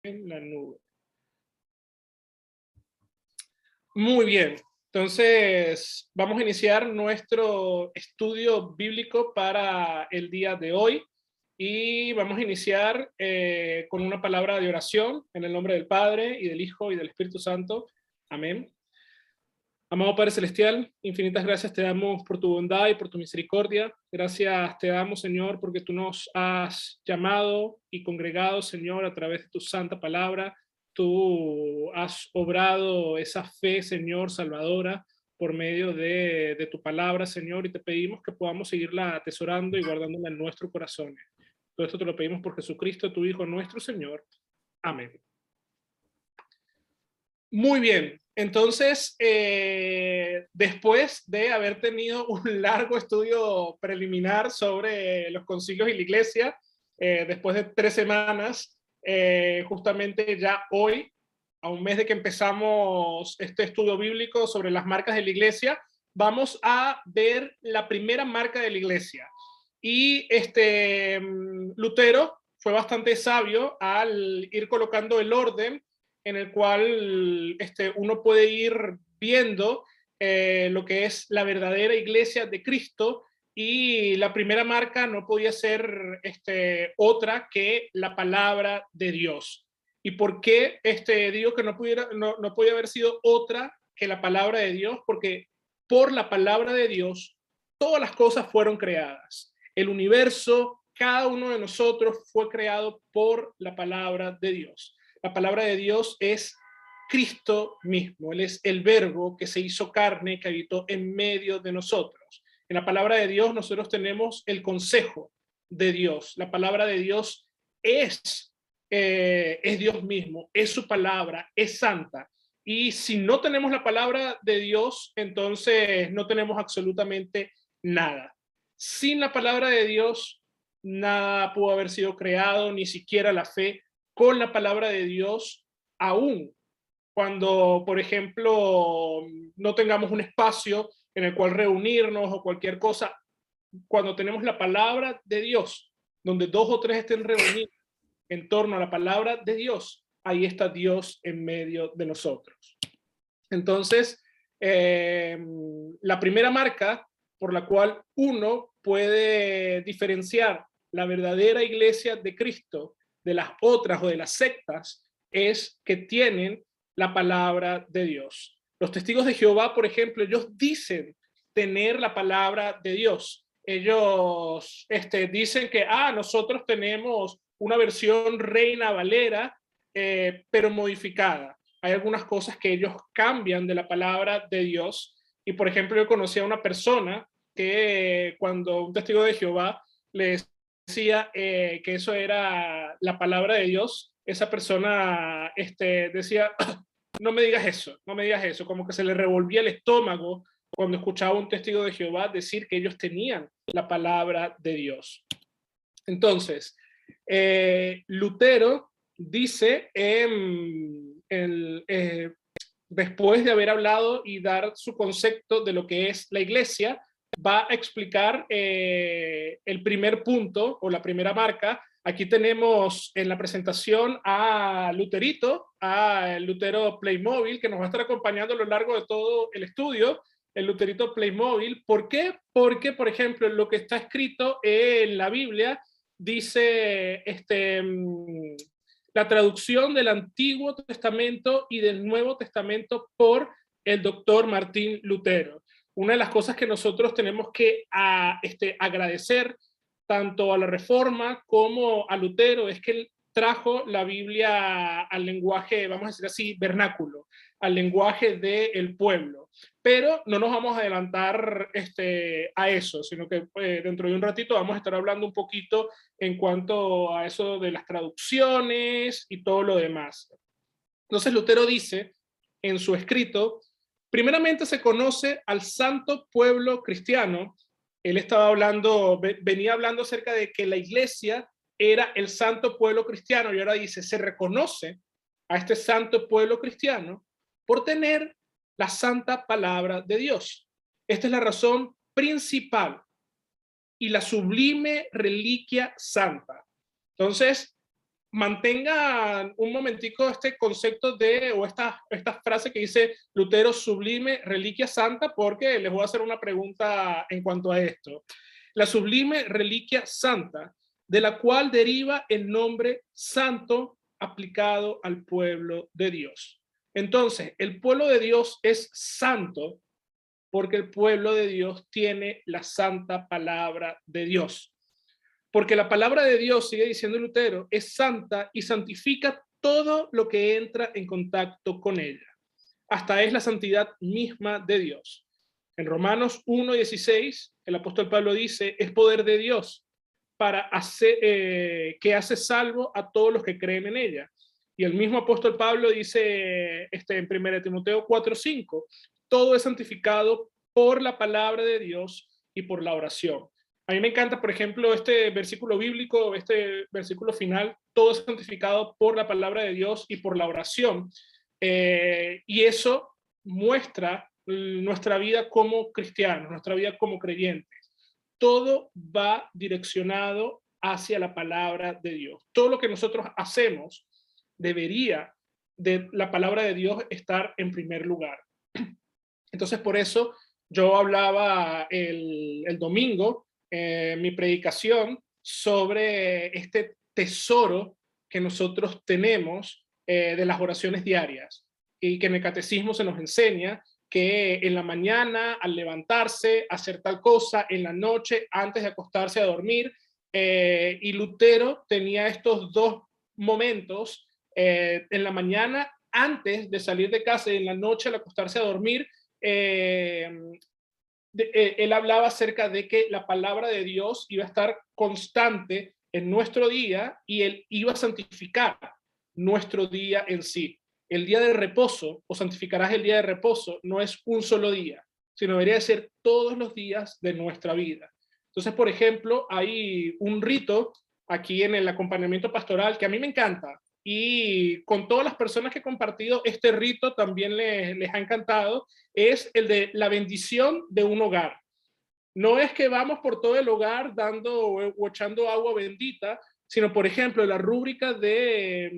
en la nube. Muy bien, entonces vamos a iniciar nuestro estudio bíblico para el día de hoy y vamos a iniciar con una palabra de oración en el nombre del Padre y del Hijo y del Espíritu Santo. Amén. Amado Padre Celestial, infinitas gracias te damos por tu bondad y por tu misericordia. Gracias te damos, Señor, porque tú nos has llamado y congregado, Señor, a través de tu santa palabra. Tú has obrado esa fe, Señor, salvadora, por medio de tu palabra, Señor, y te pedimos que podamos seguirla atesorando y guardándola en nuestros corazones. Todo esto te lo pedimos por Jesucristo, tu Hijo, nuestro Señor. Amén. Muy bien, entonces, después de haber tenido un largo estudio preliminar sobre los concilios y la iglesia, después de 3 semanas, justamente ya hoy, a un mes de que empezamos este estudio bíblico sobre las marcas de la iglesia, vamos a ver la primera marca de la iglesia. Y Lutero fue bastante sabio al ir colocando el orden en el cual uno puede ir viendo lo que es la verdadera iglesia de Cristo, y la primera marca no podía ser otra que la palabra de Dios. ¿Y por qué digo que no podía haber sido otra que la palabra de Dios? Porque por la palabra de Dios todas las cosas fueron creadas. El universo, cada uno de nosotros fue creado por la palabra de Dios. La palabra de Dios es Cristo mismo. Él es el verbo que se hizo carne, que habitó en medio de nosotros. En la palabra de Dios nosotros tenemos el consejo de Dios. La palabra de Dios es Dios mismo, es su palabra, es santa. Y si no tenemos la palabra de Dios, entonces no tenemos absolutamente nada. Sin la palabra de Dios, nada pudo haber sido creado, ni siquiera la fe. Con la palabra de Dios, aún cuando, por ejemplo, no tengamos un espacio en el cual reunirnos o cualquier cosa, cuando tenemos la palabra de Dios, donde 2 o 3 estén reunidos en torno a la palabra de Dios, ahí está Dios en medio de nosotros. Entonces, la primera marca por la cual uno puede diferenciar la verdadera iglesia de Cristo de las otras o de las sectas es que tienen la palabra de Dios. Los testigos de Jehová, por ejemplo, ellos dicen tener la palabra de Dios. Ellos dicen que nosotros tenemos una versión Reina Valera, pero modificada. Hay algunas cosas que ellos cambian de la palabra de Dios. Y, por ejemplo, yo conocí a una persona que cuando un testigo de Jehová le decía que eso era la palabra de Dios, esa persona decía, no me digas eso, como que se le revolvía el estómago cuando escuchaba a un testigo de Jehová decir que ellos tenían la palabra de Dios. Entonces, Lutero dice, después de haber hablado y dar su concepto de lo que es la iglesia, va a explicar el primer punto o la primera marca. Aquí tenemos en la presentación a Luterito, a Lutero Playmobil, que nos va a estar acompañando a lo largo de todo el estudio, el Luterito Playmobil. ¿Por qué? Porque, por ejemplo, lo que está escrito en la Biblia dice la traducción del Antiguo Testamento y del Nuevo Testamento por el doctor Martín Lutero. Una de las cosas que nosotros tenemos que agradecer tanto a la Reforma como a Lutero es que él trajo la Biblia al lenguaje, vamos a decir así, vernáculo, al lenguaje del pueblo. Pero no nos vamos a adelantar a eso, sino que dentro de un ratito vamos a estar hablando un poquito en cuanto a eso de las traducciones y todo lo demás. Entonces Lutero dice en su escrito, primeramente se conoce al santo pueblo cristiano. Él estaba hablando, venía hablando acerca de que la iglesia era el santo pueblo cristiano, y ahora dice, se reconoce a este santo pueblo cristiano por tener la santa palabra de Dios. Esta es la razón principal y la sublime reliquia santa. Entonces, mantengan un momentico este concepto de, o esta frase que dice Lutero, sublime reliquia santa, porque les voy a hacer una pregunta en cuanto a esto. La sublime reliquia santa, de la cual deriva el nombre santo aplicado al pueblo de Dios. Entonces, el pueblo de Dios es santo porque el pueblo de Dios tiene la santa palabra de Dios. Porque la palabra de Dios, sigue diciendo Lutero, es santa y santifica todo lo que entra en contacto con ella. Hasta es la santidad misma de Dios. En Romanos 1:16, el apóstol Pablo dice, es poder de Dios para hacer, que hace salvo a todos los que creen en ella. Y el mismo apóstol Pablo dice en 1 Timoteo 4:5, todo es santificado por la palabra de Dios y por la oración. A mí me encanta, por ejemplo, este versículo bíblico, este versículo final, todo es santificado por la palabra de Dios y por la oración. Y eso muestra nuestra vida como cristianos, nuestra vida como creyentes. Todo va direccionado hacia la palabra de Dios. Todo lo que nosotros hacemos debería de la palabra de Dios estar en primer lugar. Entonces, por eso yo hablaba el domingo, mi predicación, sobre este tesoro que nosotros tenemos de las oraciones diarias y que en el catecismo se nos enseña que en la mañana, al levantarse, hacer tal cosa, en la noche, antes de acostarse a dormir, y Lutero tenía estos dos momentos, en la mañana, antes de salir de casa, y en la noche, al acostarse a dormir, él hablaba acerca de que la palabra de Dios iba a estar constante en nuestro día y él iba a santificar nuestro día en sí. El día de reposo, o santificarás el día de reposo, no es un solo día, sino debería ser todos los días de nuestra vida. Entonces, por ejemplo, hay un rito aquí en el acompañamiento pastoral que a mí me encanta, y con todas las personas que he compartido este rito también les ha encantado, es el de la bendición de un hogar. No es que vamos por todo el hogar dando o echando agua bendita, sino, por ejemplo, la rúbrica de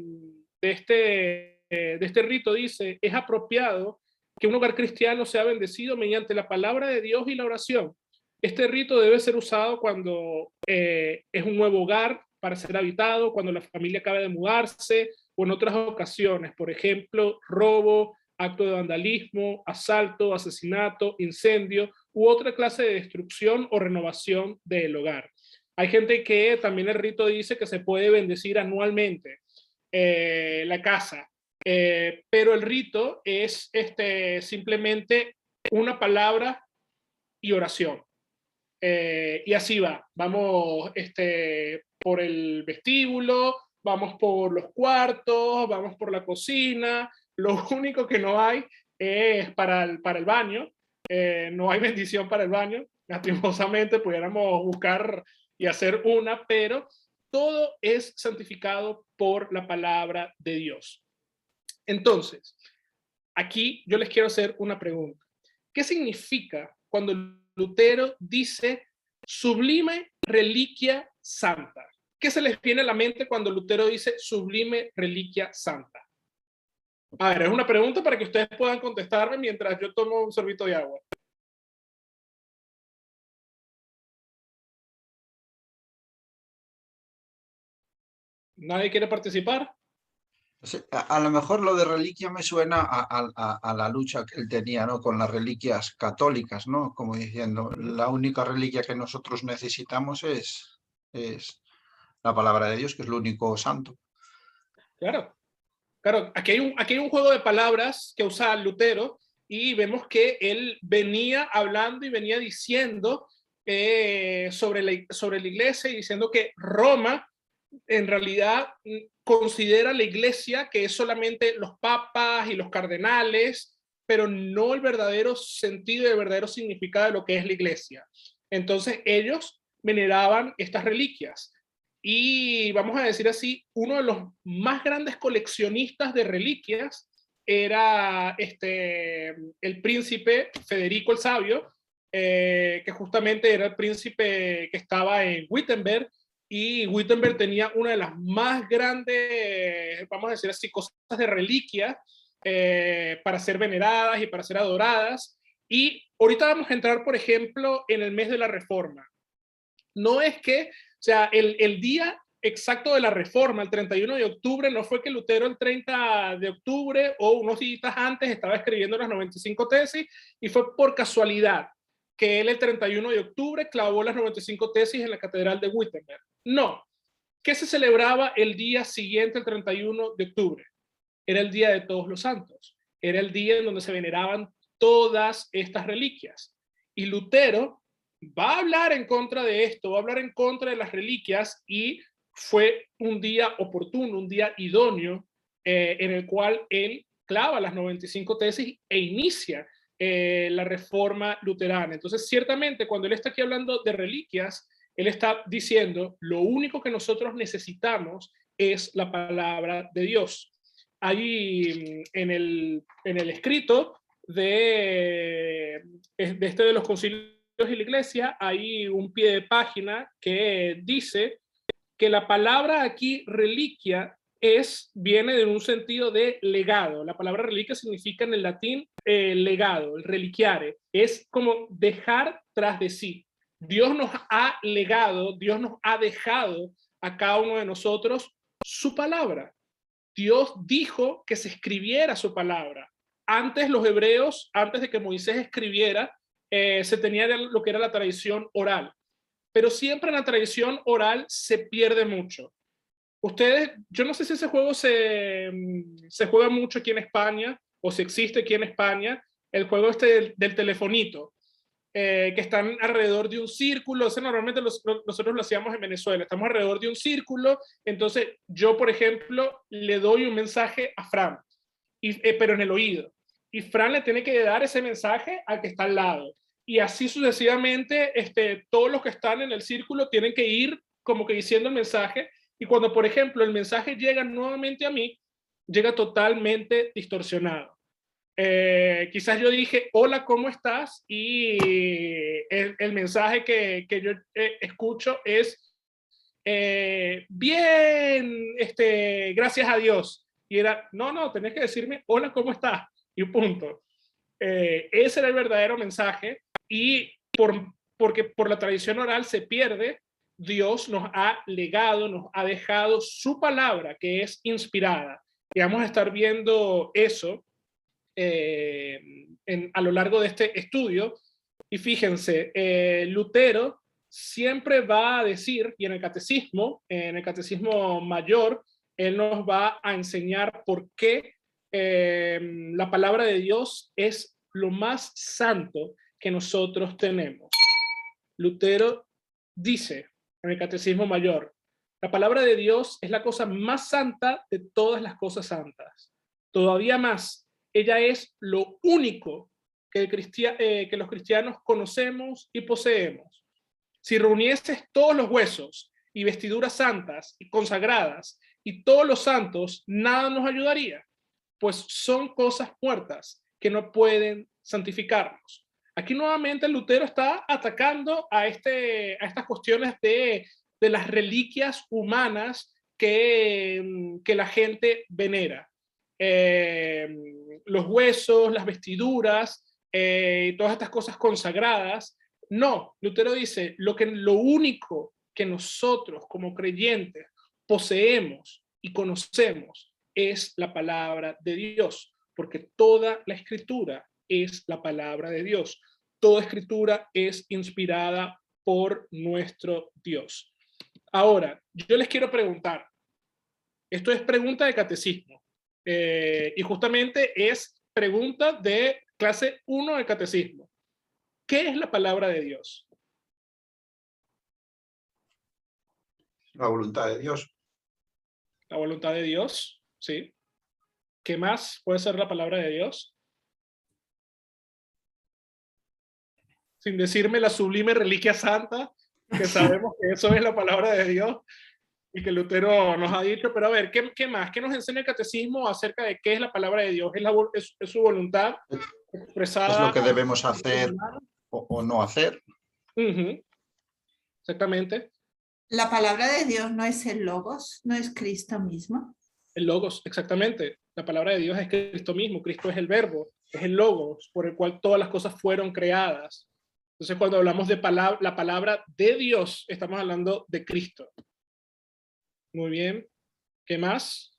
este rito dice, es apropiado que un hogar cristiano sea bendecido mediante la palabra de Dios y la oración. Este rito debe ser usado cuando es un nuevo hogar para ser habitado, cuando la familia acaba de mudarse o en otras ocasiones, por ejemplo, robo, acto de vandalismo, asalto, asesinato, incendio u otra clase de destrucción o renovación del hogar. Hay gente que también el rito dice que se puede bendecir anualmente la casa, pero el rito es simplemente una palabra y oración. Y así va, vamos por el vestíbulo, vamos por los cuartos, vamos por la cocina, lo único que no hay es para el baño, no hay bendición para el baño, lastimosamente pudiéramos buscar y hacer una, pero todo es santificado por la palabra de Dios. Entonces, aquí yo les quiero hacer una pregunta. ¿Qué significa cuando Lutero dice sublime reliquia santa? ¿Qué se les viene a la mente cuando Lutero dice sublime reliquia santa? A ver, es una pregunta para que ustedes puedan contestarme mientras yo tomo un sorbito de agua. ¿Nadie quiere participar? Sí, a lo mejor lo de reliquia me suena a la lucha que él tenía, ¿no? Con las reliquias católicas, ¿no? Como diciendo, la única reliquia que nosotros necesitamos es la palabra de Dios, que es lo único santo. Claro, claro. Aquí hay un juego de palabras que usa Lutero y vemos que él venía hablando y venía diciendo sobre la iglesia y diciendo que Roma en realidad considera la iglesia que es solamente los papas y los cardenales, pero no el verdadero sentido y el verdadero significado de lo que es la iglesia. Entonces ellos veneraban estas reliquias. Y vamos a decir así, uno de los más grandes coleccionistas de reliquias era el príncipe Federico el Sabio, que justamente era el príncipe que estaba en Wittenberg, y Wittenberg tenía una de las más grandes, vamos a decir así, cosas de reliquia para ser veneradas y para ser adoradas. Y ahorita vamos a entrar, por ejemplo, en el mes de la Reforma. No es que, o sea, el día exacto de la Reforma, el 31 de octubre, no fue que Lutero el 30 de octubre o unos días antes estaba escribiendo las 95 tesis y fue por casualidad que él el 31 de octubre clavó las 95 tesis en la Catedral de Wittenberg. No. ¿Qué se celebraba el día siguiente, el 31 de octubre? Era el Día de Todos los Santos. Era el día en donde se veneraban todas estas reliquias. Y Lutero va a hablar en contra de esto, va a hablar en contra de las reliquias, y fue un día oportuno, un día idóneo, en el cual él clava las 95 tesis e inicia la reforma luterana. Entonces, ciertamente, cuando él está aquí hablando de reliquias, él está diciendo, lo único que nosotros necesitamos es la palabra de Dios. Ahí en el escrito de los concilios y la iglesia, hay un pie de página que dice que la palabra aquí, reliquia, viene de un sentido de legado. La palabra reliquia significa en el latín legado, el reliquiare. Es como dejar tras de sí. Dios nos ha legado, Dios nos ha dejado a cada uno de nosotros su palabra. Dios dijo que se escribiera su palabra. Antes los hebreos, antes de que Moisés escribiera, se tenía lo que era la tradición oral. Pero siempre en la tradición oral se pierde mucho. Ustedes, yo no sé si ese juego se juega mucho aquí en España o si existe aquí en España, el juego del telefonito, que están alrededor de un círculo. Ese normalmente nosotros lo hacíamos en Venezuela, estamos alrededor de un círculo, entonces yo, por ejemplo, le doy un mensaje a Fran, pero en el oído, y Fran le tiene que dar ese mensaje al que está al lado, y así sucesivamente, todos los que están en el círculo tienen que ir como que diciendo el mensaje, y cuando, por ejemplo, el mensaje llega nuevamente a mí, llega totalmente distorsionado. Quizás yo dije, hola, ¿cómo estás? Y el mensaje que yo escucho es, bien, gracias a Dios. Y era, no, tenés que decirme, hola, ¿cómo estás? Y un punto. Ese era el verdadero mensaje, y porque por la tradición oral se pierde, Dios nos ha legado, nos ha dejado su palabra, que es inspirada. Y vamos a estar viendo eso a lo largo de este estudio. Y fíjense, Lutero siempre va a decir, y en el catecismo mayor, él nos va a enseñar por qué la palabra de Dios es lo más santo que nosotros tenemos. Lutero dice en el catecismo mayor, la palabra de Dios es la cosa más santa de todas las cosas santas. Todavía más, ella es lo único que los cristianos conocemos y poseemos. Si reunieses todos los huesos y vestiduras santas y consagradas y todos los santos, nada nos ayudaría, pues son cosas muertas que no pueden santificarnos. Aquí nuevamente Lutero está atacando a estas cuestiones de las reliquias humanas que la gente venera. Los huesos, las vestiduras, todas estas cosas consagradas. No, Lutero dice, lo único que nosotros como creyentes poseemos y conocemos es la palabra de Dios, porque toda la escritura es la palabra de Dios. Toda escritura es inspirada por nuestro Dios. Ahora, yo les quiero preguntar, esto es pregunta de catecismo, y justamente es pregunta de clase 1 de catecismo. ¿Qué es la palabra de Dios? La voluntad de Dios. La voluntad de Dios, ¿sí? ¿Qué más puede ser la palabra de Dios? Sin decirme la sublime reliquia santa, que sabemos que eso es la palabra de Dios y que Lutero nos ha dicho. Pero a ver, ¿qué más? ¿Qué nos enseña el catecismo acerca de qué es la palabra de Dios? Es su voluntad expresada. Es lo que debemos hacer o no hacer. Exactamente. La palabra de Dios no es el Logos, no es Cristo mismo. El Logos, exactamente. La palabra de Dios es Cristo mismo. Cristo es el verbo, es el Logos, por el cual todas las cosas fueron creadas. Entonces, cuando hablamos de la palabra de Dios, estamos hablando de Cristo. Muy bien. ¿Qué más?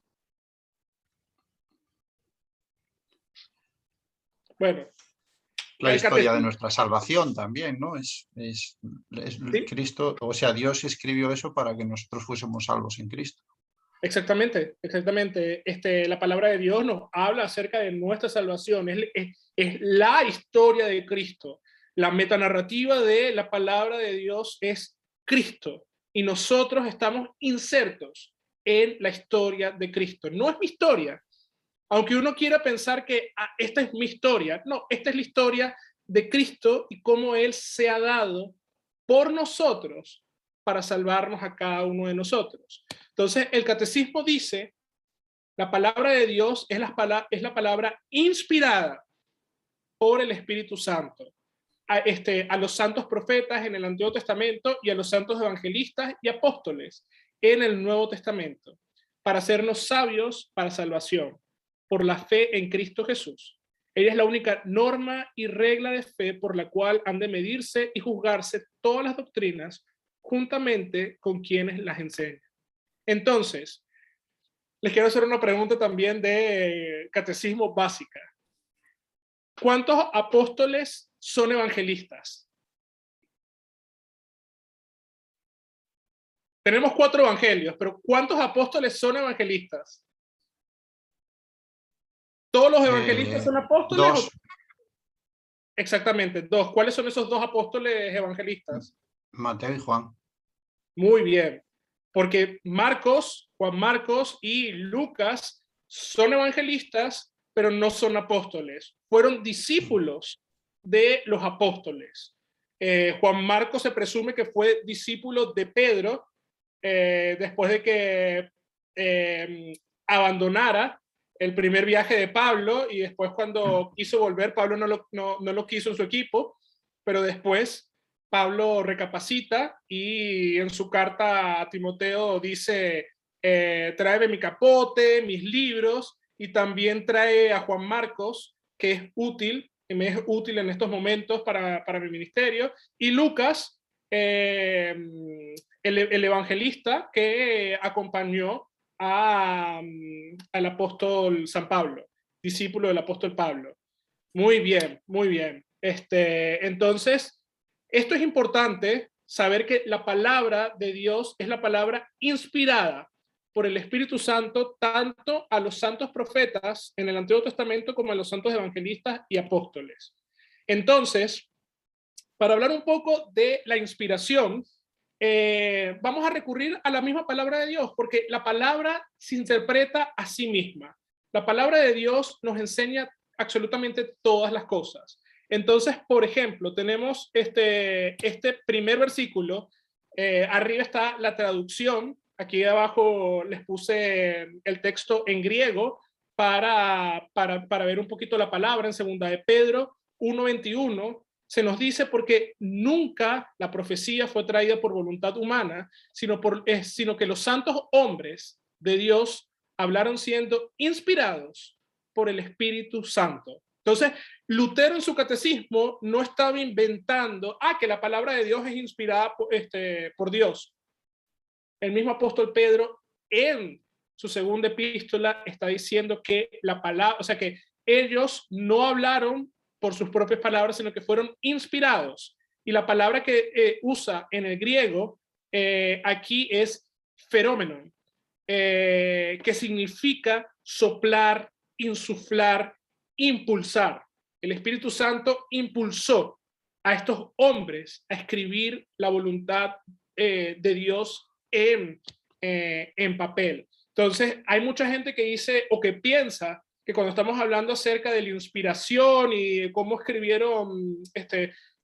Bueno. La historia de nuestra salvación también, ¿no? ¿Sí? Cristo, o sea, Dios escribió eso para que nosotros fuésemos salvos en Cristo. Exactamente, exactamente. La palabra de Dios nos habla acerca de nuestra salvación. Es la historia de Cristo. La metanarrativa de la palabra de Dios es Cristo. Y nosotros estamos insertos en la historia de Cristo. No es mi historia. Aunque uno quiera pensar que esta es mi historia. No, esta es la historia de Cristo y cómo Él se ha dado por nosotros para salvarnos a cada uno de nosotros. Entonces, el catecismo dice, la palabra de Dios es la palabra inspirada por el Espíritu Santo a los santos profetas en el Antiguo Testamento y a los santos evangelistas y apóstoles en el Nuevo Testamento, para hacernos sabios para salvación, por la fe en Cristo Jesús. Ella es la única norma y regla de fe por la cual han de medirse y juzgarse todas las doctrinas juntamente con quienes las enseñan. Entonces, les quiero hacer una pregunta también de catecismo básica. ¿Cuántos apóstoles son evangelistas? Tenemos 4 evangelios, pero ¿cuántos apóstoles son evangelistas? ¿Todos los evangelistas son apóstoles? 2. Exactamente, 2. ¿Cuáles son esos 2 apóstoles evangelistas? Mateo y Juan. Muy bien, porque Juan Marcos y Lucas son evangelistas, pero no son apóstoles. Fueron discípulos de los apóstoles. Juan Marcos se presume que fue discípulo de Pedro después de que abandonara el primer viaje de Pablo, y después cuando quiso volver, Pablo no lo quiso en su equipo, pero después Pablo recapacita y en su carta a Timoteo dice, tráeme mi capote, mis libros, y también trae a Juan Marcos, que es útil, que me es útil en estos momentos para mi ministerio, y Lucas, el evangelista que acompañó al apóstol San Pablo, discípulo del apóstol Pablo. Muy bien, muy bien. Entonces, esto es importante, saber que la palabra de Dios es la palabra inspirada por el Espíritu Santo, tanto a los santos profetas en el Antiguo Testamento como a los santos evangelistas y apóstoles. Entonces, para hablar un poco de la inspiración, vamos a recurrir a la misma palabra de Dios, porque la palabra se interpreta a sí misma. La palabra de Dios nos enseña absolutamente todas las cosas. Entonces, por ejemplo, tenemos este primer versículo, arriba está la traducción, aquí abajo les puse el texto en griego para ver un poquito la palabra. En segunda de Pedro 1:21 se nos dice, porque nunca la profecía fue traída por voluntad humana, sino que los santos hombres de Dios hablaron siendo inspirados por el Espíritu Santo. Entonces, Lutero en su catecismo no estaba inventando que la palabra de Dios es inspirada por Dios. El mismo apóstol Pedro en su segunda epístola está diciendo que la palabra, o sea, que ellos no hablaron por sus propias palabras, sino que fueron inspirados. Y la palabra que usa en el griego aquí es feromenon, que significa soplar, insuflar, impulsar. El Espíritu Santo impulsó a estos hombres a escribir la voluntad de Dios en papel. Entonces, hay mucha gente que dice o que piensa que cuando estamos hablando acerca de la inspiración y cómo escribieron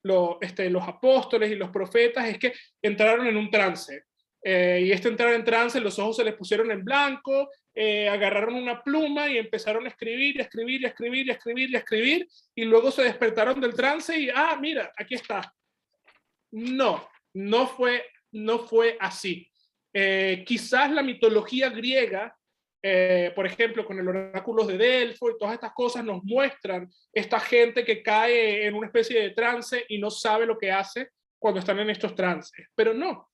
los apóstoles y los profetas, es que entraron en un trance. Y entrar en trance, los ojos se les pusieron en blanco, agarraron una pluma y empezaron a escribir, y a escribir, y a escribir, y a escribir, y a escribir, y luego se despertaron del trance y, mira, aquí está. No fue no fue así. Quizás la mitología griega, por ejemplo, con el oráculo de Delfo y todas estas cosas nos muestran esta gente que cae en una especie de trance y no sabe lo que hace cuando están en estos trances. Pero no,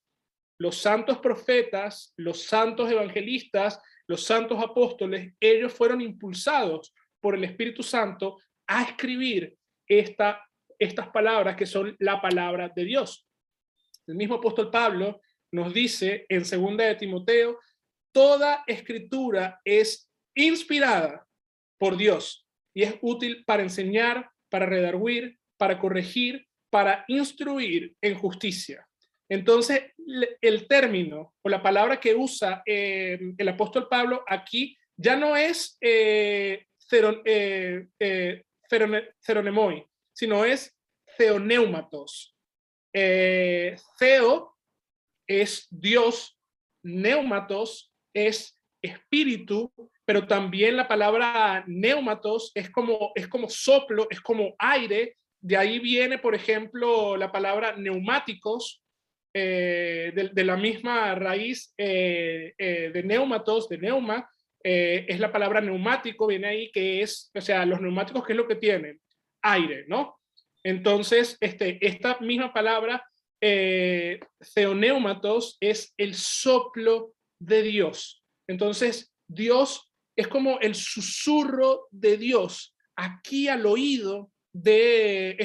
los santos profetas, los santos evangelistas, los santos apóstoles, ellos fueron impulsados por el Espíritu Santo a escribir estas palabras que son la palabra de Dios. El mismo apóstol Pablo nos dice en 2 de Timoteo, toda escritura es inspirada por Dios y es útil para enseñar, para redarguir, para corregir, para instruir en justicia. Entonces, el término o la palabra que usa el apóstol Pablo aquí ya no es theronemoi, sino es theoneumatos. Theo es Dios, neumatos es espíritu, pero también la palabra neumatos es como soplo, es como aire. De ahí viene, por ejemplo, la palabra neumáticos, de la misma raíz de neumatos, de neuma, es la palabra neumático, viene ahí, que es, o sea, los neumáticos, ¿qué es lo que tienen? Aire, ¿no? Entonces, esta misma palabra, theoneumatos, es el soplo de Dios. Entonces, Dios es como el susurro de Dios aquí al oído de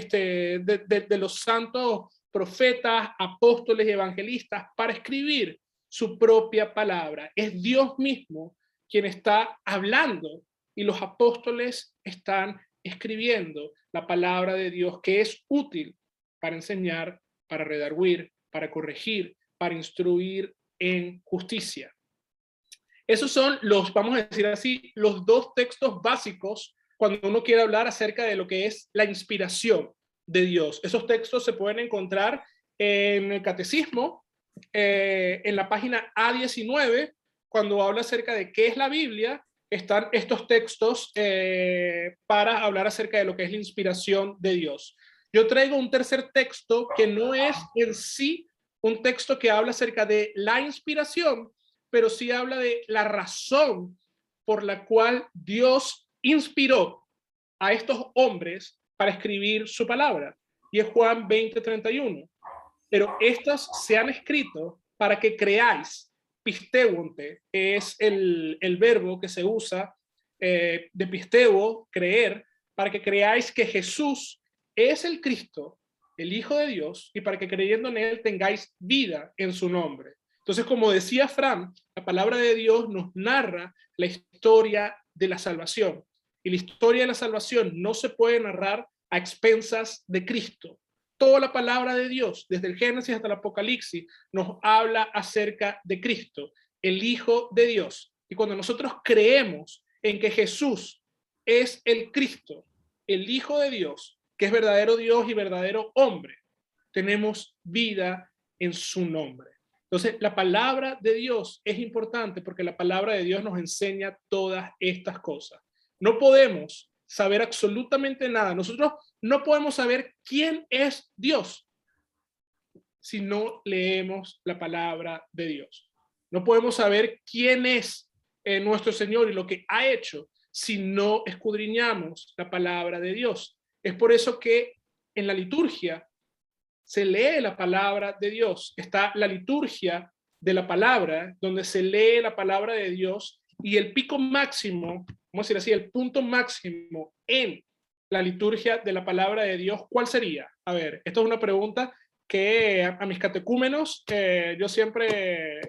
los santos profetas, apóstoles y evangelistas para escribir su propia palabra. Es Dios mismo quien está hablando y los apóstoles están escribiendo la palabra de Dios, que es útil para enseñar, para redarguir, para corregir, para instruir en justicia. Esos son los, vamos a decir así, los dos textos básicos cuando uno quiere hablar acerca de lo que es la inspiración de Dios. Esos textos se pueden encontrar en el Catecismo, en la página A19, cuando habla acerca de qué es la Biblia, están estos textos para hablar acerca de lo que es la inspiración de Dios. Yo traigo un tercer texto que no es en sí un texto que habla acerca de la inspiración, pero sí habla de la razón por la cual Dios inspiró a estos hombres para escribir su palabra. Y es Juan 20:31. Pero estos se han escrito para que creáis. Pisteuonte es el verbo que se usa de pisteuo, creer, para que creáis que Jesús es el Cristo, el Hijo de Dios, y para que creyendo en él tengáis vida en su nombre. Entonces, como decía Fran, la palabra de Dios nos narra la historia de la salvación. Y la historia de la salvación no se puede narrar a expensas de Cristo. Toda la palabra de Dios, desde el Génesis hasta el Apocalipsis, nos habla acerca de Cristo, el Hijo de Dios. Y cuando nosotros creemos en que Jesús es el Cristo, el Hijo de Dios, que es verdadero Dios y verdadero hombre, tenemos vida en su nombre. Entonces, la palabra de Dios es importante porque la palabra de Dios nos enseña todas estas cosas. No podemos saber absolutamente nada. Nosotros no podemos saber quién es Dios si no leemos la palabra de Dios. No podemos saber quién es nuestro Señor y lo que ha hecho si no escudriñamos la palabra de Dios. Es por eso que en la liturgia se lee la palabra de Dios. Está la liturgia de la palabra, donde se lee la palabra de Dios, y el pico máximo, vamos a decir así, el punto máximo en la liturgia de la palabra de Dios, ¿cuál sería? A ver, esto es una pregunta que a mis catecúmenos yo siempre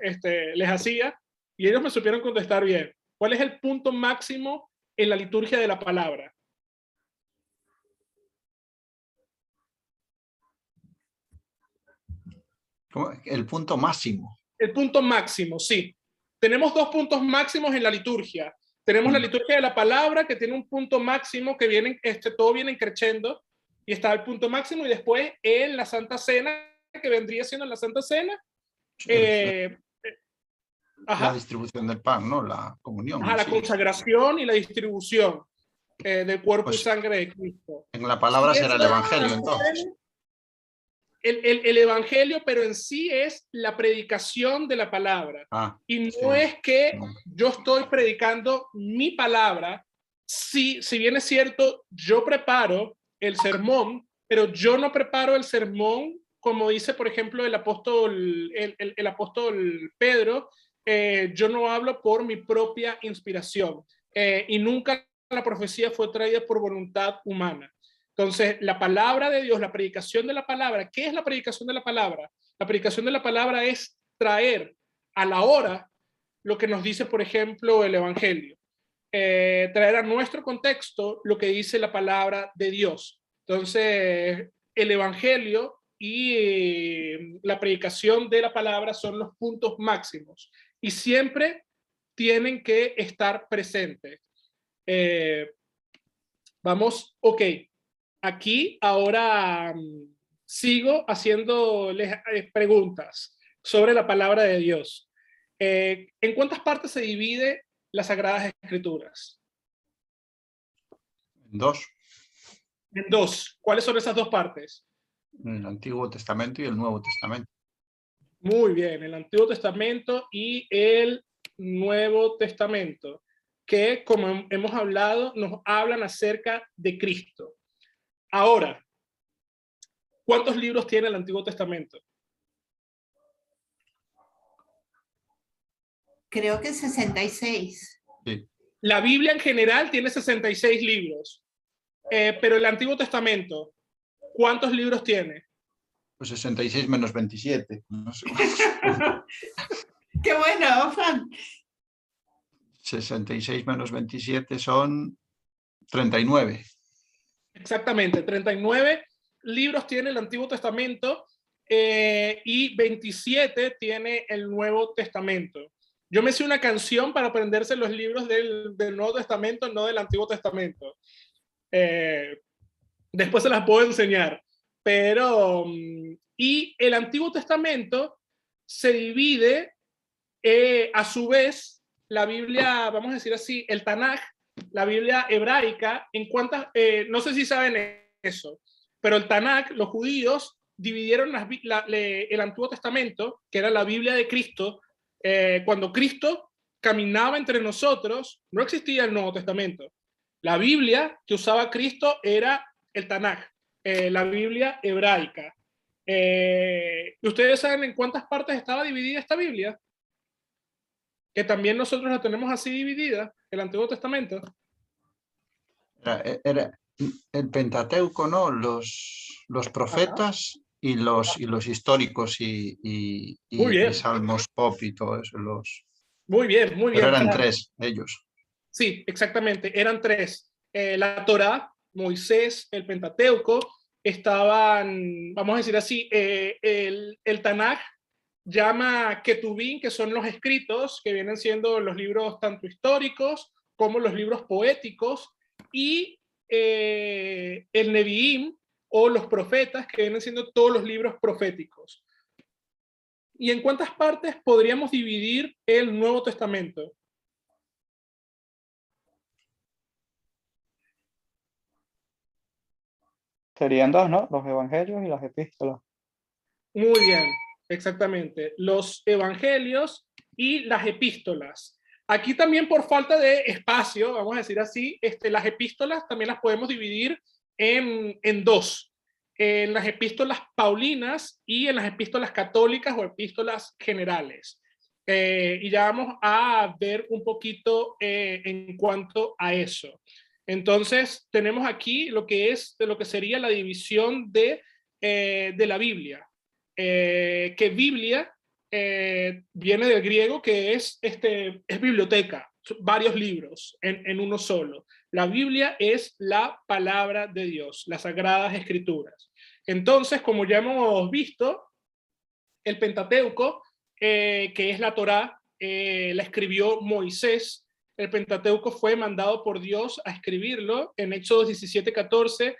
les hacía, y ellos me supieron contestar bien. ¿Cuál es el punto máximo en la liturgia de la palabra? El punto máximo. El punto máximo, sí. Tenemos dos puntos máximos en la liturgia. Tenemos la liturgia de la palabra, que tiene un punto máximo que viene, todo viene creciendo, y está el punto máximo, y después en la Santa Cena, que vendría siendo la Santa Cena, la distribución del pan, ¿no? La comunión. La consagración y la distribución del cuerpo y sangre de Cristo. En la palabra será el Evangelio, entonces. el evangelio, pero en sí es la predicación de la palabra. Y no sí. es que No. yo estoy predicando mi palabra. Si bien es cierto, yo preparo el sermón, pero yo no preparo el sermón como dice, por ejemplo, el apóstol Pedro. Yo no hablo por mi propia inspiración, y nunca la profecía fue traída por voluntad humana. Entonces, la palabra de Dios, la predicación de la palabra, ¿qué es la predicación de la palabra? La predicación de la palabra es traer a la hora lo que nos dice, por ejemplo, el Evangelio. Traer a nuestro contexto lo que dice la palabra de Dios. Entonces, el Evangelio y la predicación de la palabra son los puntos máximos y siempre tienen que estar presentes. Ok, aquí ahora sigo haciéndoles preguntas sobre la palabra de Dios. ¿En cuántas partes se divide las Sagradas Escrituras? En dos. En dos. ¿Cuáles son esas dos partes? El Antiguo Testamento y el Nuevo Testamento. Muy bien, el Antiguo Testamento y el Nuevo Testamento, que como hemos hablado, nos hablan acerca de Cristo. Ahora, ¿cuántos libros tiene el Antiguo Testamento? Creo que 66. Sí. La Biblia en general tiene 66 libros, pero el Antiguo Testamento, ¿cuántos libros tiene? Pues 66 menos 27. No sé. Qué bueno, Fran. 66 menos 27 son 39. Exactamente, 39 libros tiene el Antiguo Testamento, y 27 tiene el Nuevo Testamento. Yo me hice una canción para aprenderse los libros del Nuevo Testamento, no del Antiguo Testamento. Después se las puedo enseñar. Pero, y el Antiguo Testamento se divide, a su vez, la Biblia, vamos a decir así, el Tanaj, la Biblia hebraica, en cuántas, no sé si saben eso, pero el Tanaj, los judíos dividieron el Antiguo Testamento, que era la Biblia de Cristo. Cuando Cristo caminaba entre nosotros, no existía el Nuevo Testamento. La Biblia que usaba Cristo era el Tanaj, la Biblia hebraica. ¿Ustedes saben en cuántas partes estaba dividida esta Biblia? Que también nosotros la tenemos así dividida, el Antiguo Testamento. Era el Pentateuco, ¿no? Los profetas y los históricos y salmos pop y todo eso. Muy bien, muy Pero bien. eran tres ellos. Sí, exactamente, eran tres. La Torá, Moisés, el Pentateuco, estaban, vamos a decir así, el Tanaj llama Ketubín, que son los escritos, que vienen siendo los libros tanto históricos como los libros poéticos, y el Neviim, o los profetas, que vienen siendo todos los libros proféticos. ¿Y en cuántas partes podríamos dividir el Nuevo Testamento? Serían dos, ¿no? Los evangelios y las epístolas. Muy bien, exactamente. Los evangelios y las epístolas. Aquí también, por falta de espacio, vamos a decir así, las epístolas también las podemos dividir en dos. En las epístolas paulinas y en las epístolas católicas o epístolas generales. Y ya vamos a ver un poquito en cuanto a eso. Entonces, tenemos aquí lo que sería la división de la Biblia. Que Biblia viene del griego, que es biblioteca, varios libros en uno solo. La Biblia es la palabra de Dios, las Sagradas Escrituras. Entonces, como ya hemos visto, el Pentateuco, que es la Torá, la escribió Moisés. El Pentateuco fue mandado por Dios a escribirlo. En Éxodo 17:14,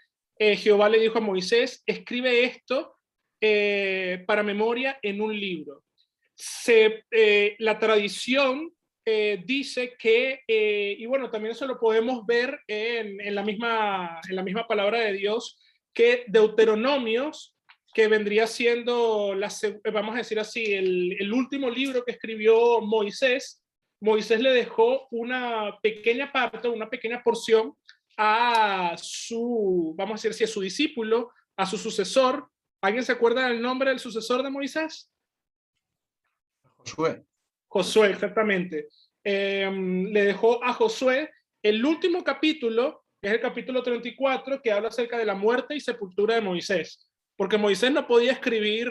Jehová le dijo a Moisés: escribe esto para memoria en un libro. La tradición dice que, y bueno, también eso lo podemos ver en la misma palabra de Dios, que Deuteronomios que vendría siendo, vamos a decir así, el último libro que escribió Moisés. Moisés le dejó una pequeña parte, una pequeña porción a su, vamos a decir así, a su discípulo, a su sucesor. ¿Alguien se acuerda del nombre del sucesor de Moisés? Josué. Josué, exactamente. Le dejó a Josué el último capítulo, que es el capítulo 34, que habla acerca de la muerte y sepultura de Moisés, porque Moisés no podía escribir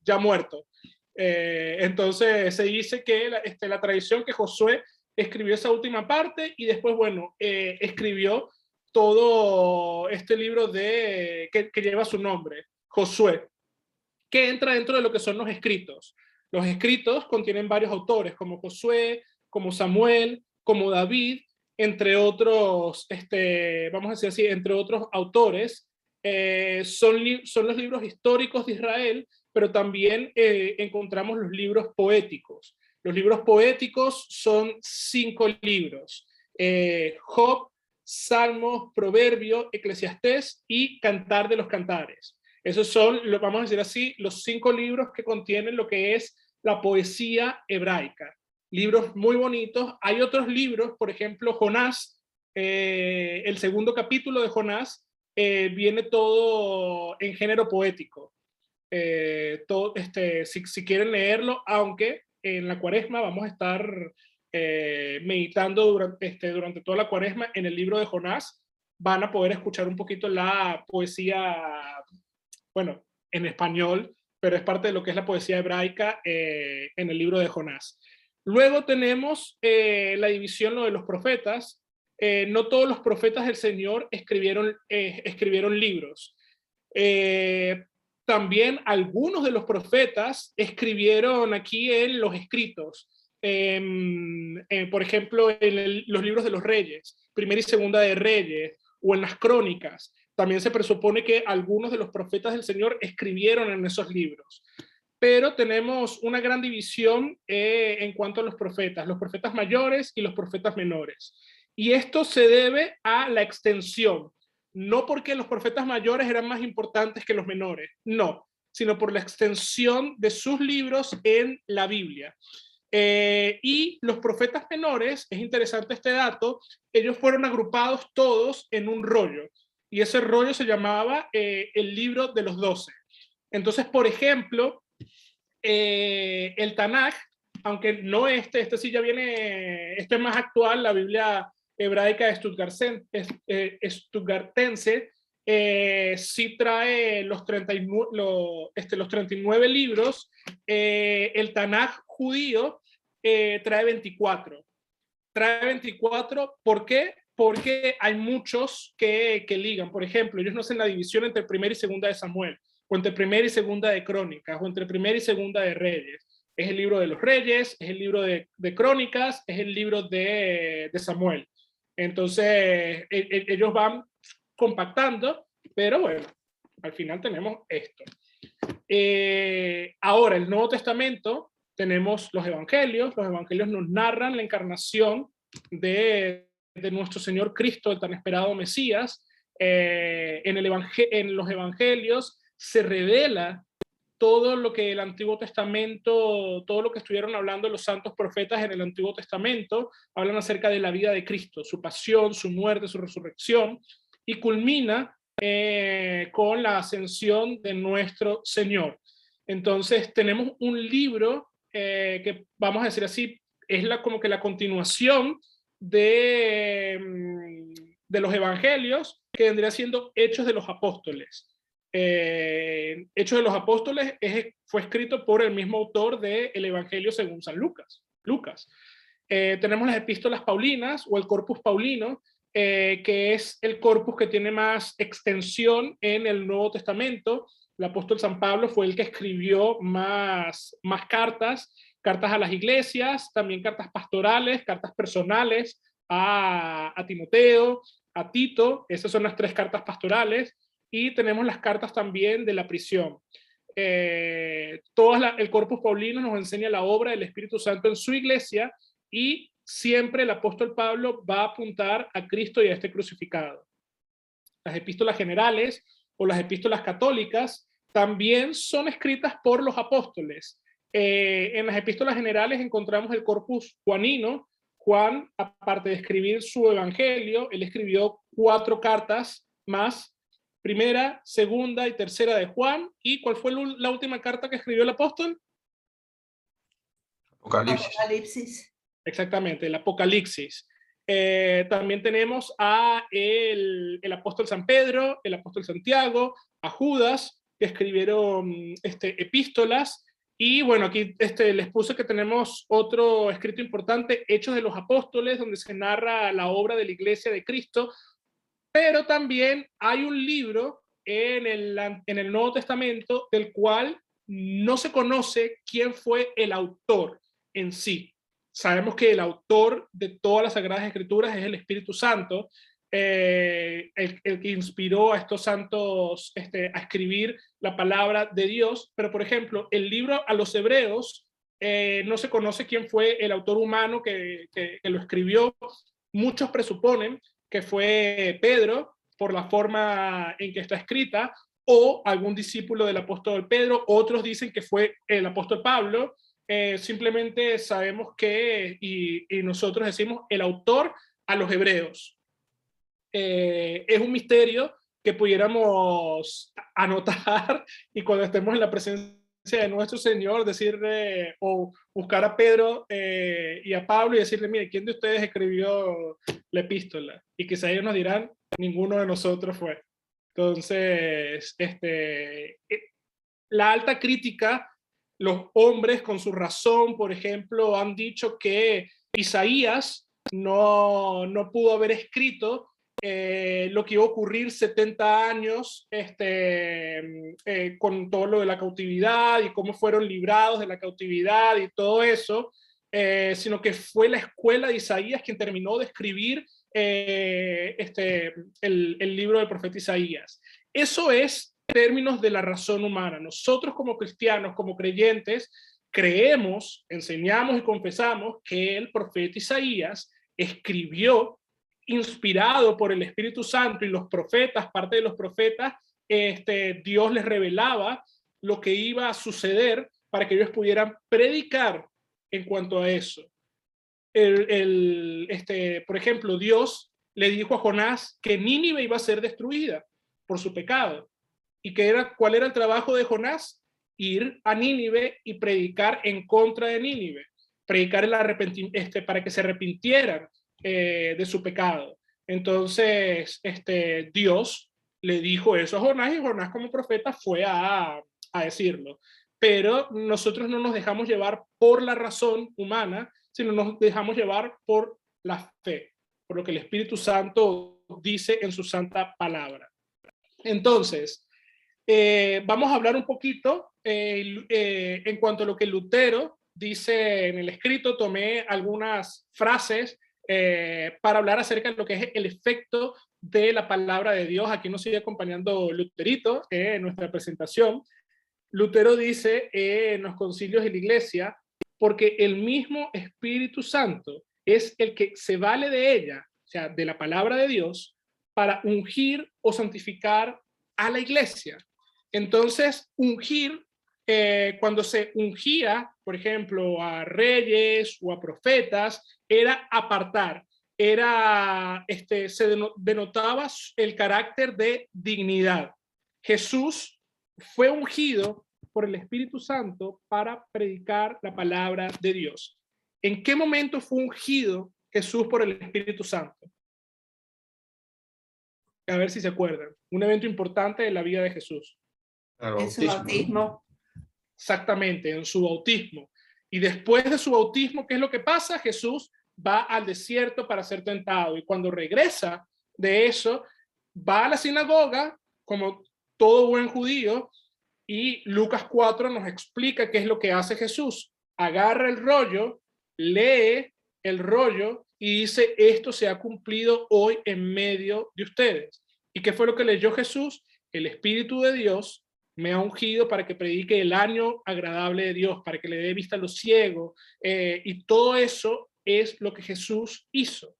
ya muerto. Entonces se dice que la tradición que Josué escribió esa última parte y después, bueno, escribió todo este libro que lleva su nombre, Josué, que entra dentro de lo que son los escritos. Los escritos contienen varios autores, como Josué, como Samuel, como David, entre otros, vamos a decir así, entre otros autores. Son los libros históricos de Israel, pero también encontramos los libros poéticos. Los libros poéticos son 5 libros: Job, Salmos, Proverbio, Eclesiastés y Cantar de los Cantares. Esos son, vamos a decir así, los 5 libros que contienen lo que es la poesía hebraica. Libros muy bonitos. Hay otros libros, por ejemplo, Jonás, el segundo capítulo de Jonás, viene todo en género poético. Si quieren leerlo, aunque en la cuaresma vamos a estar meditando durante toda la cuaresma en el libro de Jonás, van a poder escuchar un poquito la poesía, bueno, en español, pero es parte de lo que es la poesía hebraica en el libro de Jonás. Luego tenemos la división, lo de los profetas. No todos los profetas del Señor escribieron libros. También algunos de los profetas escribieron aquí en los escritos. Por ejemplo, en los libros de los reyes, Primera y Segunda de Reyes, o en las crónicas. También se presupone que algunos de los profetas del Señor escribieron en esos libros. Pero tenemos una gran división en cuanto a los profetas mayores y los profetas menores. Y esto se debe a la extensión, no porque los profetas mayores eran más importantes que los menores, no, sino por la extensión de sus libros en la Biblia. Y los profetas menores, es interesante este dato, ellos fueron agrupados todos en un rollo, y ese rollo se llamaba el libro de los 12. Entonces, por ejemplo, el Tanaj, aunque no este sí ya viene, este es más actual, la Biblia hebraica estugartense, sí trae los 39 libros. El Tanaj judío trae 24. Trae 24, ¿por qué? Porque hay muchos que ligan. Por ejemplo, ellos no hacen la división entre primera y segunda de Samuel, o entre primera y segunda de Crónicas, o entre primera y segunda de Reyes. Es el libro de los Reyes, es el libro de Crónicas, es el libro de Samuel. Entonces, ellos van compactando, pero bueno, al final tenemos esto. Ahora, el Nuevo Testamento, tenemos los evangelios nos narran la encarnación de nuestro Señor Cristo, el tan esperado Mesías. En los evangelios se revela todo lo que el Antiguo Testamento, todo lo que estuvieron hablando los santos profetas en el Antiguo Testamento, hablan acerca de la vida de Cristo, su pasión, su muerte, su resurrección, y culmina con la ascensión de nuestro Señor. Entonces tenemos un libro que, vamos a decir así, es como que la continuación de los evangelios, que vendría siendo Hechos de los Apóstoles. Hechos de los Apóstoles fue escrito por el mismo autor del Evangelio según San Lucas. Tenemos las epístolas paulinas o el corpus paulino, que es el corpus que tiene más extensión en el Nuevo Testamento. El apóstol San Pablo fue el que escribió más cartas a las iglesias, también cartas pastorales, cartas personales a Timoteo, a Tito. Esas son las 3 cartas pastorales. Y tenemos las cartas también de la prisión. El Corpus Paulino nos enseña la obra del Espíritu Santo en su iglesia, y siempre el apóstol Pablo va a apuntar a Cristo y a este crucificado. Las epístolas generales o las epístolas católicas también son escritas por los apóstoles. En las epístolas generales encontramos el corpus juanino. Juan, aparte de escribir su evangelio, él escribió 4 cartas más, primera, segunda y tercera de Juan. ¿Y cuál fue la última carta que escribió el apóstol? Apocalipsis. Exactamente, el Apocalipsis. También tenemos a el apóstol San Pedro, el apóstol Santiago, a Judas, que escribieron epístolas. Y bueno, aquí les puse que tenemos otro escrito importante, Hechos de los Apóstoles, donde se narra la obra de la Iglesia de Cristo. Pero también hay un libro en el Nuevo Testamento del cual no se conoce quién fue el autor en sí. Sabemos que el autor de todas las Sagradas Escrituras es el Espíritu Santo, el que inspiró a estos santos a escribir la palabra de Dios. Pero, por ejemplo, el libro a los Hebreos, no se conoce quién fue el autor humano que lo escribió. Muchos presuponen que fue Pedro, por la forma en que está escrita, o algún discípulo del apóstol Pedro. Otros dicen que fue el apóstol Pablo. Simplemente sabemos que, y nosotros decimos, el autor a los Hebreos. Es un misterio que pudiéramos anotar y cuando estemos en la presencia de nuestro Señor decirle o buscar a Pedro y a Pablo y decirle, mire, ¿quién de ustedes escribió la epístola? Y quizá ellos nos dirán, ninguno de nosotros fue. Entonces, la alta crítica, los hombres con su razón, por ejemplo, han dicho que Isaías no pudo haber escrito lo que iba a ocurrir 70 años con todo lo de la cautividad y cómo fueron librados de la cautividad y todo eso, sino que fue la escuela de Isaías quien terminó de escribir el libro del profeta Isaías. Eso es términos de la razón humana. Nosotros como cristianos, como creyentes, creemos, enseñamos y confesamos que el profeta Isaías escribió inspirado por el Espíritu Santo, y los profetas, parte de los profetas, Dios les revelaba lo que iba a suceder para que ellos pudieran predicar en cuanto a eso. Por ejemplo, Dios le dijo a Jonás que Nínive iba a ser destruida por su pecado. ¿Y cuál era el trabajo de Jonás? Ir a Nínive y predicar en contra de Nínive, predicar para que se arrepintieran de su pecado. Entonces, Dios le dijo eso a Jonás y Jonás como profeta fue a decirlo. Pero nosotros no nos dejamos llevar por la razón humana, sino nos dejamos llevar por la fe, por lo que el Espíritu Santo dice en su santa palabra. Entonces, vamos a hablar un poquito en cuanto a lo que Lutero dice en el escrito. Tomé algunas frases para hablar acerca de lo que es el efecto de la palabra de Dios. Aquí nos sigue acompañando Luterito en nuestra presentación. Lutero dice en los concilios de la iglesia, porque el mismo Espíritu Santo es el que se vale de ella, o sea, de la palabra de Dios, para ungir o santificar a la iglesia. Entonces, ungir, cuando se ungía, por ejemplo, a reyes o a profetas, era apartar, se denotaba el carácter de dignidad. Jesús fue ungido por el Espíritu Santo para predicar la palabra de Dios. ¿En qué momento fue ungido Jesús por el Espíritu Santo? A ver si se acuerdan. Un evento importante de la vida de Jesús. En su bautismo. Exactamente, en su bautismo. Y después de su bautismo, ¿qué es lo que pasa? Jesús va al desierto para ser tentado. Y cuando regresa de eso, va a la sinagoga, como todo buen judío, y Lucas 4 nos explica qué es lo que hace Jesús. Agarra el rollo, lee el rollo y dice, esto se ha cumplido hoy en medio de ustedes. ¿Y qué fue lo que leyó Jesús? El Espíritu de Dios me ha ungido para que predique el año agradable de Dios, para que le dé vista a los ciegos, y todo eso es lo que Jesús hizo.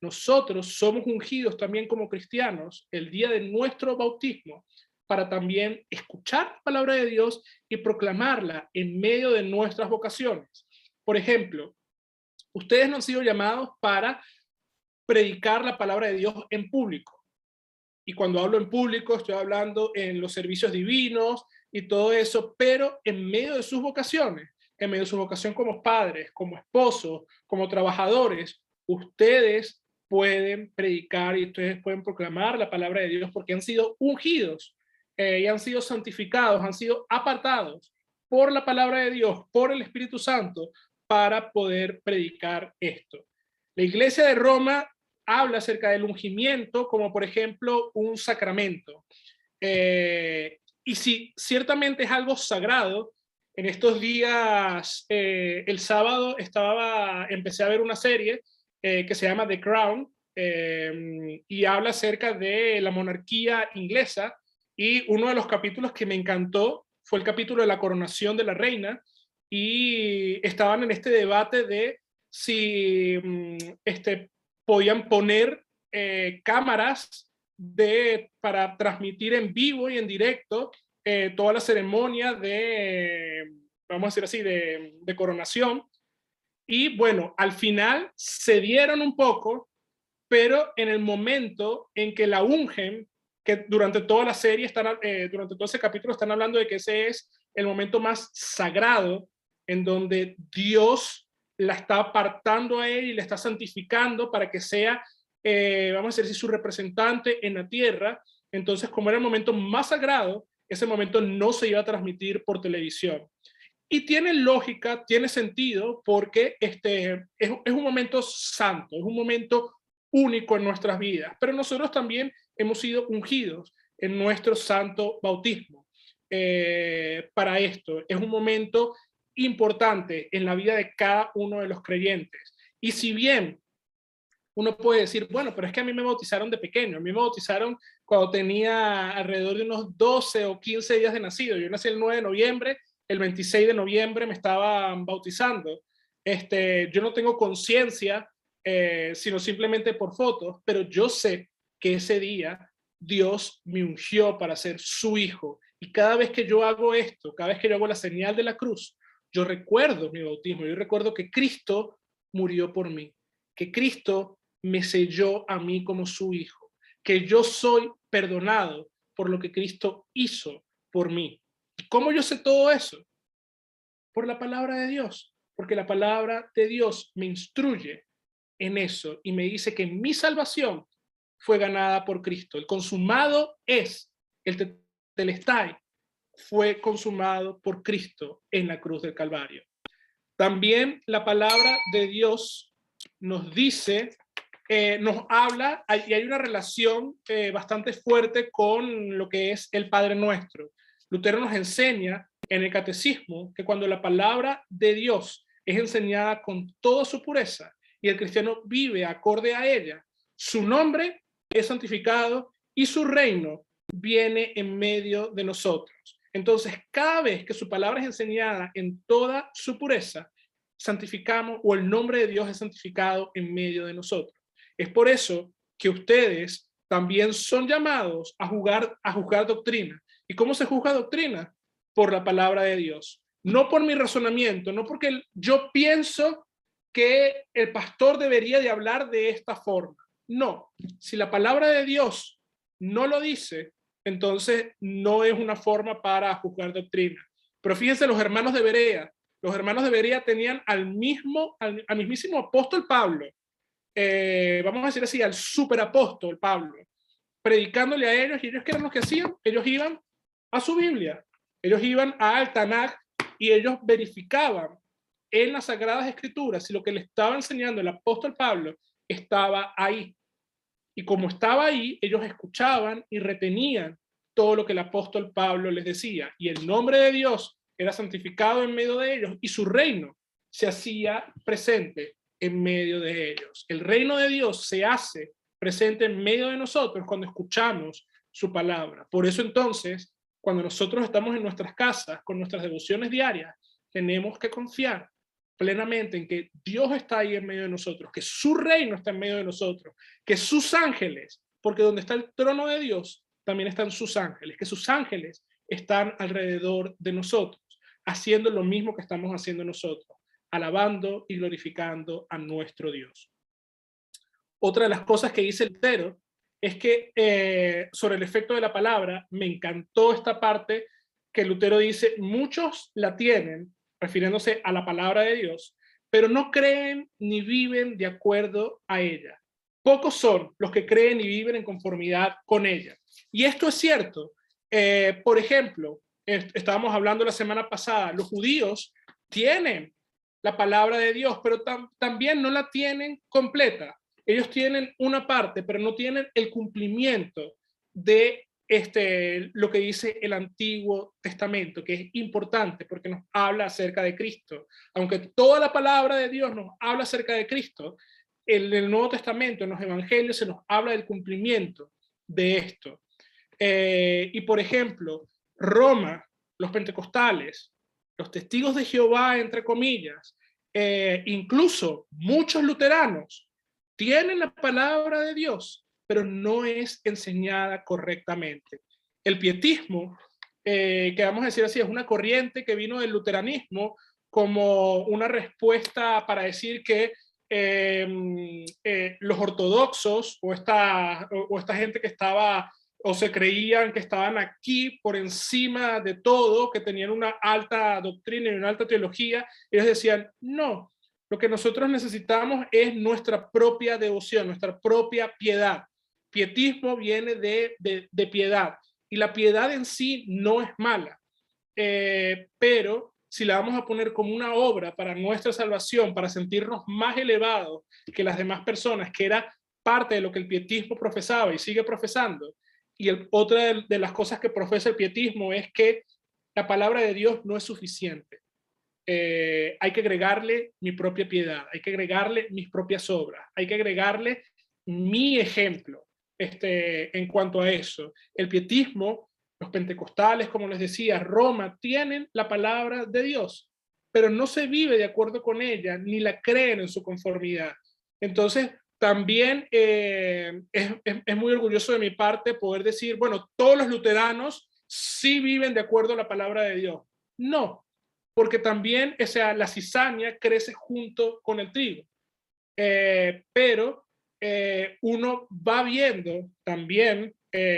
Nosotros somos ungidos también como cristianos el día de nuestro bautismo para también escuchar la palabra de Dios y proclamarla en medio de nuestras vocaciones. Por ejemplo, ustedes no han sido llamados para predicar la palabra de Dios en público. Y cuando hablo en público, estoy hablando en los servicios divinos y todo eso, pero en medio de sus vocaciones, en medio de su vocación como padres, como esposos, como trabajadores, ustedes pueden predicar y ustedes pueden proclamar la palabra de Dios porque han sido ungidos y han sido santificados, han sido apartados por la palabra de Dios, por el Espíritu Santo, para poder predicar esto. La Iglesia de Roma habla acerca del ungimiento como, por ejemplo, un sacramento. Y si ciertamente es algo sagrado, en estos días, el sábado, empecé a ver una serie que se llama The Crown y habla acerca de la monarquía inglesa, y uno de los capítulos que me encantó fue el capítulo de la coronación de la reina, y estaban en este debate de si podían poner cámaras para transmitir en vivo y en directo toda la ceremonia vamos a decir así, de coronación. Y bueno, al final cedieron un poco, pero en el momento en que la ungen, que durante toda la serie, durante todo ese capítulo están hablando de que ese es el momento más sagrado en donde Dios la está apartando a él y la está santificando para que sea, vamos a decir, su representante en la tierra. Entonces, como era el momento más sagrado, ese momento no se iba a transmitir por televisión. Y tiene lógica, tiene sentido, porque es un momento santo, es un momento único en nuestras vidas, pero nosotros también hemos sido ungidos en nuestro santo bautismo. Para esto, es un momento importante en la vida de cada uno de los creyentes. Y si bien uno puede decir, bueno, pero es que a mí me bautizaron de pequeño, a mí me bautizaron cuando tenía alrededor de unos 12 o 15 días de nacido. Yo nací el 9 de noviembre, el 26 de noviembre me estaban bautizando. Yo no tengo conciencia, sino simplemente por fotos, pero yo sé que ese día Dios me ungió para ser su hijo. Y cada vez que yo hago esto, cada vez que yo hago la señal de la cruz, yo recuerdo mi bautismo, yo recuerdo que Cristo murió por mí, que Cristo me selló a mí como su hijo, que yo soy perdonado por lo que Cristo hizo por mí. ¿Y cómo yo sé todo eso? Por la palabra de Dios, porque la palabra de Dios me instruye en eso y me dice que mi salvación fue ganada por Cristo. El consumado es, el tetelestai, fue consumado por Cristo en la cruz del Calvario. También la palabra de Dios nos dice, nos habla, y hay una relación bastante fuerte con lo que es el Padre Nuestro. Lutero nos enseña en el Catecismo que cuando la palabra de Dios es enseñada con toda su pureza y el cristiano vive acorde a ella, su nombre es santificado y su reino viene en medio de nosotros. Entonces, cada vez que su palabra es enseñada en toda su pureza, santificamos, o el nombre de Dios es santificado en medio de nosotros. Es por eso que ustedes también son llamados a juzgar doctrina. ¿Y cómo se juzga doctrina? Por la palabra de Dios. No por mi razonamiento, no porque yo pienso que el pastor debería de hablar de esta forma. No, si la palabra de Dios no lo dice, entonces no es una forma para juzgar doctrina. Pero fíjense, los hermanos de Berea tenían al mismísimo apóstol Pablo, vamos a decir así, al superapóstol Pablo, predicándole a ellos. ¿Y ellos qué eran los que hacían? Ellos iban a su Biblia, ellos iban al Tanaj y ellos verificaban en las Sagradas Escrituras si lo que le estaba enseñando el apóstol Pablo estaba ahí. Y como estaba ahí, ellos escuchaban y retenían todo lo que el apóstol Pablo les decía. Y el nombre de Dios era santificado en medio de ellos y su reino se hacía presente en medio de ellos. El reino de Dios se hace presente en medio de nosotros cuando escuchamos su palabra. Por eso entonces, cuando nosotros estamos en nuestras casas con nuestras devociones diarias, tenemos que confiar plenamente en que Dios está ahí en medio de nosotros, que su reino está en medio de nosotros, que sus ángeles, porque donde está el trono de Dios, también están sus ángeles, que sus ángeles están alrededor de nosotros, haciendo lo mismo que estamos haciendo nosotros, alabando y glorificando a nuestro Dios. Otra de las cosas que dice Lutero es que sobre el efecto de la palabra, me encantó esta parte que Lutero dice, muchos la tienen, refiriéndose a la palabra de Dios, pero no creen ni viven de acuerdo a ella. Pocos son los que creen y viven en conformidad con ella. Y esto es cierto. Por ejemplo, estábamos hablando la semana pasada, los judíos tienen la palabra de Dios, pero también no la tienen completa. Ellos tienen una parte, pero no tienen el cumplimiento de lo que dice el Antiguo Testamento, que es importante porque nos habla acerca de Cristo. Aunque toda la palabra de Dios nos habla acerca de Cristo, en el Nuevo Testamento, en los Evangelios, se nos habla del cumplimiento de esto. Y por ejemplo, Roma, los pentecostales, los testigos de Jehová, entre comillas, incluso muchos luteranos, tienen la palabra de Dios, pero no es enseñada correctamente. El pietismo, que vamos a decir así, es una corriente que vino del luteranismo como una respuesta para decir que los ortodoxos o esta gente que estaba o se creían que estaban aquí por encima de todo, que tenían una alta doctrina y una alta teología, ellos decían, no, lo que nosotros necesitamos es nuestra propia devoción, nuestra propia piedad. Pietismo viene de piedad, y la piedad en sí no es mala, pero si la vamos a poner como una obra para nuestra salvación, para sentirnos más elevados que las demás personas, que era parte de lo que el pietismo profesaba y sigue profesando, y otra de las cosas que profesa el pietismo es que la palabra de Dios no es suficiente. Hay que agregarle mi propia piedad, hay que agregarle mis propias obras, hay que agregarle mi ejemplo en cuanto a eso. El pietismo, los pentecostales, como les decía, Roma, tienen la palabra de Dios, pero no se vive de acuerdo con ella, ni la creen en su conformidad. Entonces, también es muy orgulloso de mi parte poder decir, bueno, todos los luteranos sí viven de acuerdo a la palabra de Dios. No, porque también la cizaña crece junto con el trigo. Pero uno va viendo también,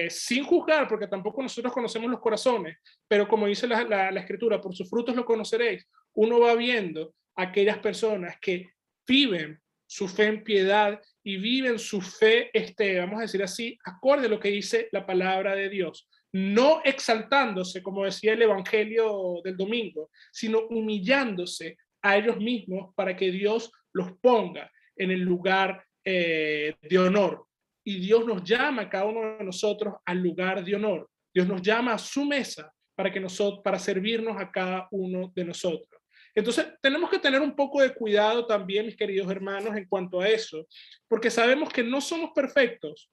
sin juzgar, porque tampoco nosotros conocemos los corazones, pero como dice la Escritura, por sus frutos lo conoceréis, uno va viendo aquellas personas que viven su fe en piedad y viven su fe, vamos a decir así, acorde a lo que dice la palabra de Dios. No exaltándose, como decía el Evangelio del domingo, sino humillándose a ellos mismos para que Dios los ponga en el lugar de honor. Y Dios nos llama a cada uno de nosotros al lugar de honor. Dios nos llama a su mesa para servirnos a cada uno de nosotros. Entonces, tenemos que tener un poco de cuidado también, mis queridos hermanos, en cuanto a eso, porque sabemos que no somos perfectos,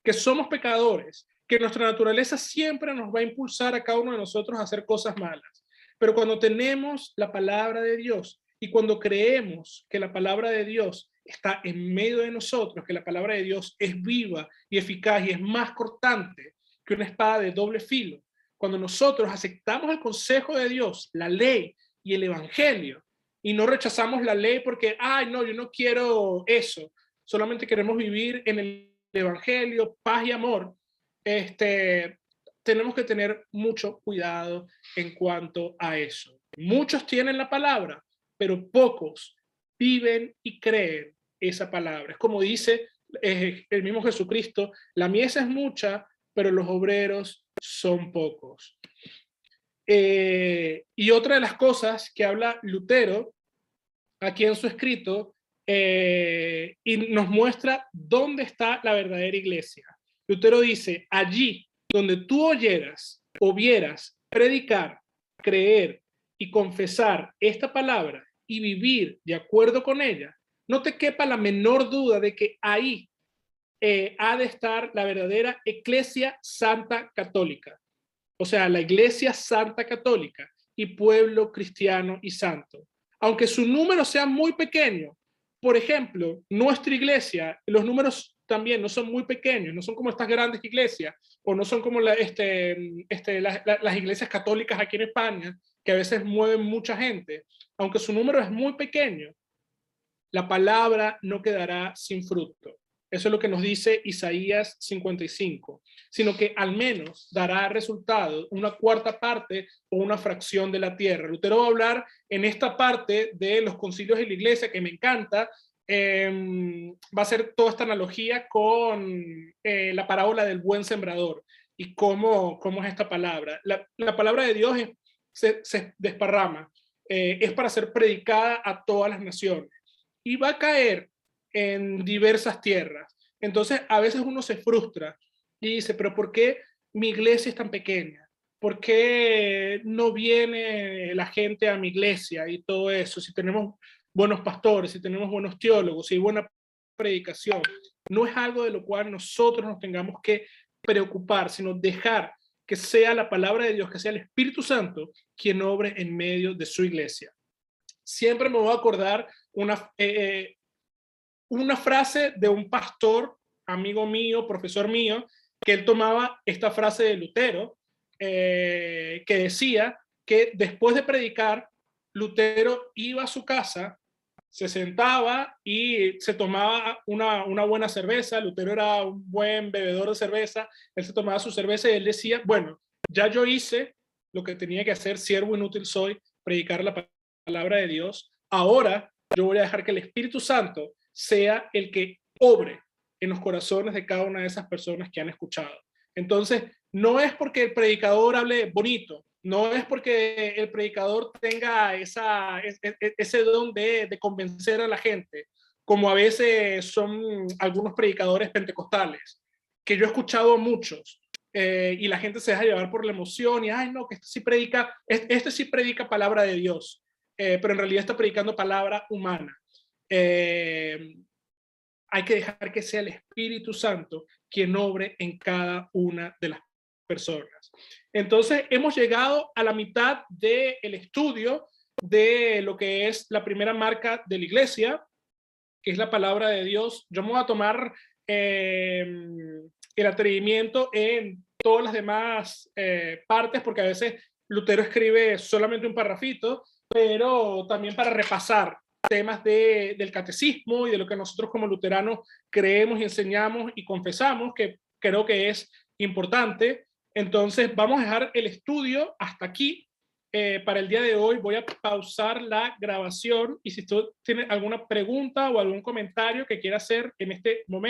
que somos pecadores, que nuestra naturaleza siempre nos va a impulsar a cada uno de nosotros a hacer cosas malas. Pero cuando tenemos la palabra de Dios y cuando creemos que la palabra de Dios está en medio de nosotros, que la palabra de Dios es viva y eficaz y es más cortante que una espada de doble filo, cuando nosotros aceptamos el consejo de Dios, la ley y el evangelio, y no rechazamos la ley porque, ay, no, yo no quiero eso, solamente queremos vivir en el evangelio, paz y amor, tenemos que tener mucho cuidado en cuanto a eso. Muchos tienen la palabra, pero pocos viven y creen esa palabra. Es como dice el mismo Jesucristo, la mies es mucha, pero los obreros son pocos. Y otra de las cosas que habla Lutero aquí en su escrito y nos muestra dónde está la verdadera iglesia. Lutero dice, allí donde tú oyeras o vieras predicar, creer y confesar esta palabra y vivir de acuerdo con ella, no te quepa la menor duda de que ahí ha de estar la verdadera Iglesia Santa Católica. O sea, la Iglesia Santa Católica y pueblo cristiano y santo. Aunque su número sea muy pequeño, por ejemplo, nuestra iglesia, los números también no son muy pequeños, no son como estas grandes iglesias, o no son como las iglesias católicas aquí en España, que a veces mueven mucha gente. Aunque su número es muy pequeño, la palabra no quedará sin fruto. Eso es lo que nos dice Isaías 55, sino que al menos dará resultado una cuarta parte o una fracción de la tierra. Lutero va a hablar en esta parte de los concilios de la iglesia, que me encanta. Va a hacer toda esta analogía con la parábola del buen sembrador y cómo es esta palabra. La palabra de Dios se desparrama, es para ser predicada a todas las naciones y va a caer en diversas tierras. Entonces a veces uno se frustra y dice, pero ¿por qué mi iglesia es tan pequeña? ¿Por qué no viene la gente a mi iglesia y todo eso? Si tenemos buenos pastores, si tenemos buenos teólogos, si hay buena predicación, no es algo de lo cual nosotros nos tengamos que preocupar, sino dejar que sea la palabra de Dios, que sea el Espíritu Santo quien obre en medio de su iglesia. Siempre me voy a acordar una frase de un pastor, amigo mío, profesor mío, que él tomaba esta frase de Lutero, que decía que después de predicar, Lutero iba a su casa, se sentaba y se tomaba una buena cerveza. Lutero era un buen bebedor de cerveza, él se tomaba su cerveza y él decía, bueno, ya yo hice lo que tenía que hacer, siervo inútil soy, predicar la palabra de Dios, ahora yo voy a dejar que el Espíritu Santo sea el que obre en los corazones de cada una de esas personas que han escuchado. Entonces, no es porque el predicador hable bonito, no es porque el predicador tenga ese don de convencer a la gente, como a veces son algunos predicadores pentecostales, que yo he escuchado muchos, y la gente se deja llevar por la emoción y, ay, no, que este sí predica palabra de Dios, pero en realidad está predicando palabra humana. Hay que dejar que sea el Espíritu Santo quien obre en cada una de las personas. Entonces, hemos llegado a la mitad del estudio de lo que es la primera marca de la iglesia, que es la palabra de Dios. Yo me voy a tomar el atrevimiento en todas las demás partes, porque a veces Lutero escribe solamente un parrafito, pero también para repasar temas del catecismo y de lo que nosotros como luteranos creemos y enseñamos y confesamos, que creo que es importante. Entonces vamos a dejar el estudio hasta aquí. Para el día de hoy voy a pausar la grabación y si tú tienes alguna pregunta o algún comentario que quiera hacer en este momento,